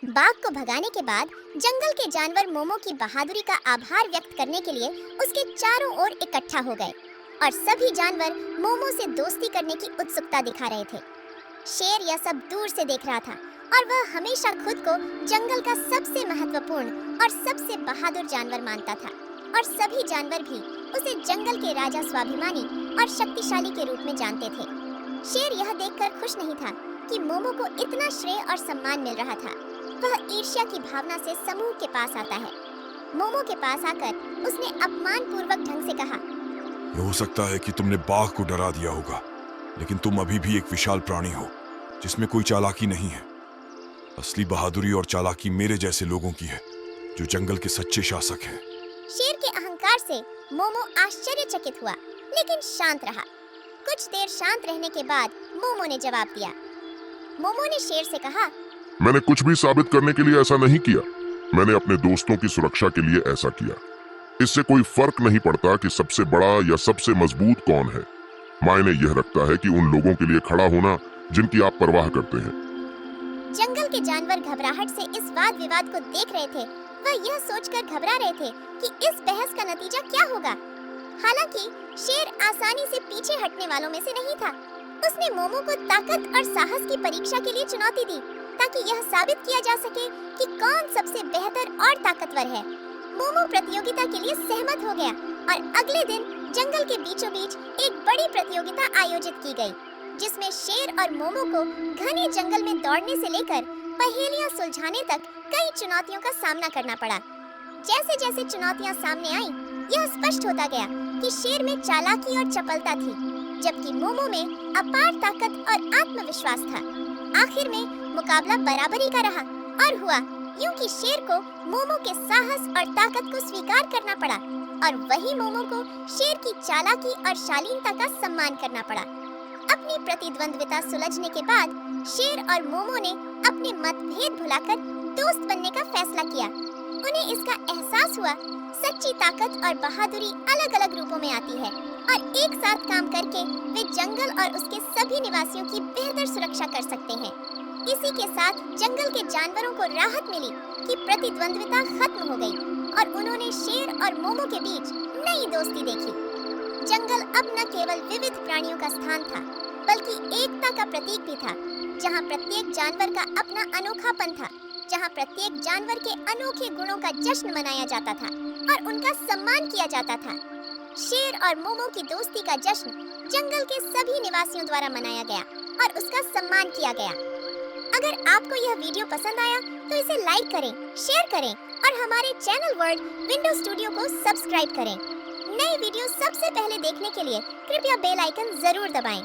बाघ को भगाने के बाद जंगल के जानवर मोमो की बहादुरी का आभार व्यक्त करने के लिए उसके चारों ओर इकट्ठा हो गए और सभी जानवर मोमो से दोस्ती करने की उत्सुकता दिखा रहे थे। शेर यह सब दूर से देख रहा था और वह हमेशा खुद को जंगल का सबसे महत्वपूर्ण और सबसे बहादुर जानवर मानता था और सभी जानवर भी उसे जंगल के राजा स्वाभिमानी और शक्तिशाली के रूप में जानते थे। शेर यह देखकर खुश नहीं था कि मोमो को इतना श्रेय और सम्मान मिल रहा था। वह ईर्ष्या की भावना से समूह के पास आता है। मोमो के पास आकर उसने अपमानपूर्वक ढंग से कहा, हो सकता है कि तुमने बाघ को डरा दिया होगा, लेकिन तुम अभी भी एक विशाल प्राणी हो जिसमें कोई चालाकी नहीं है। असली बहादुरी और चालाकी मेरे जैसे लोगों की है जो जंगल के सच्चे शासक हैं। शेर के अहंकार से मोमो आश्चर्यचकित हुआ लेकिन शांत रहा। कुछ देर शांत रहने के बाद मोमो ने जवाब दिया। मोमो ने शेर से कहा, मैंने कुछ भी साबित करने के लिए ऐसा नहीं किया। मैंने अपने दोस्तों की सुरक्षा के लिए ऐसा किया। इससे कोई फर्क नहीं पड़ता कि सबसे बड़ा या सबसे मजबूत कौन है। मायने यह रखता है कि उन लोगों के लिए खड़ा होना जिनकी आप परवाह करते हैं। जंगल के जानवर घबराहट से इस वाद विवाद को देख रहे थे। वह यह सोचकर घबरा रहे थे कि इस बहस का नतीजा क्या होगा। हालांकि शेर आसानी से पीछे हटने वालों में से नहीं था। उसने मोमो को ताकत और साहस की परीक्षा के लिए चुनौती दी ताकि यह साबित किया जा सके कि कौन सबसे बेहतर और ताकतवर है। मोमो प्रतियोगिता के लिए सहमत हो गया और अगले दिन जंगल के बीचों बीच एक बड़ी प्रतियोगिता आयोजित की गई, जिसमें शेर और मोमो को घने जंगल में दौड़ने से लेकर पहेलियां सुलझाने तक कई चुनौतियों का सामना करना पड़ा। जैसे जैसे चुनौतियां सामने आईं, यह स्पष्ट होता गया कि शेर में चालाकी और चपलता थी, जबकि मोमो में अपार ताकत और आत्मविश्वास था। आखिर में मुकाबला बराबरी का रहा और हुआ यूं कि शेर को मोमो के साहस और ताकत को स्वीकार करना पड़ा और वही मोमो को शेर की चालाकी और शालीनता का सम्मान करना पड़ा। अपनी प्रतिद्वंद्विता सुलझने के बाद शेर और मोमो ने अपने मतभेद भुलाकर दोस्त बनने का फैसला किया। उन्हें इसका एहसास हुआ सच्ची ताकत और बहादुरी अलग अलग रूपों में आती है और एक साथ काम करके वे जंगल और उसके सभी निवासियों की बेहतर सुरक्षा कर सकते हैं। इसी के साथ जंगल के जानवरों को राहत मिली कि प्रतिद्वंद्विता खत्म हो गई और उन्होंने शेर और मोमो के बीच नई दोस्ती देखी। जंगल अब न केवल विविध प्राणियों का स्थान था, बल्कि एकता का प्रतीक भी था, जहां प्रत्येक जानवर का अपना अनोखापन था, जहां प्रत्येक जानवर के अनोखे गुणों का जश्न मनाया जाता था और उनका सम्मान किया जाता था। शेर और मोमो की दोस्ती का जश्न जंगल के सभी निवासियों द्वारा मनाया गया और उसका सम्मान किया गया। अगर आपको यह वीडियो पसंद आया तो इसे लाइक करें, शेयर करें और हमारे चैनल वर्ल्ड विंडो स्टूडियो को सब्सक्राइब करें। नई वीडियो सबसे पहले देखने के लिए कृपया बेल आइकन जरूर दबाएं।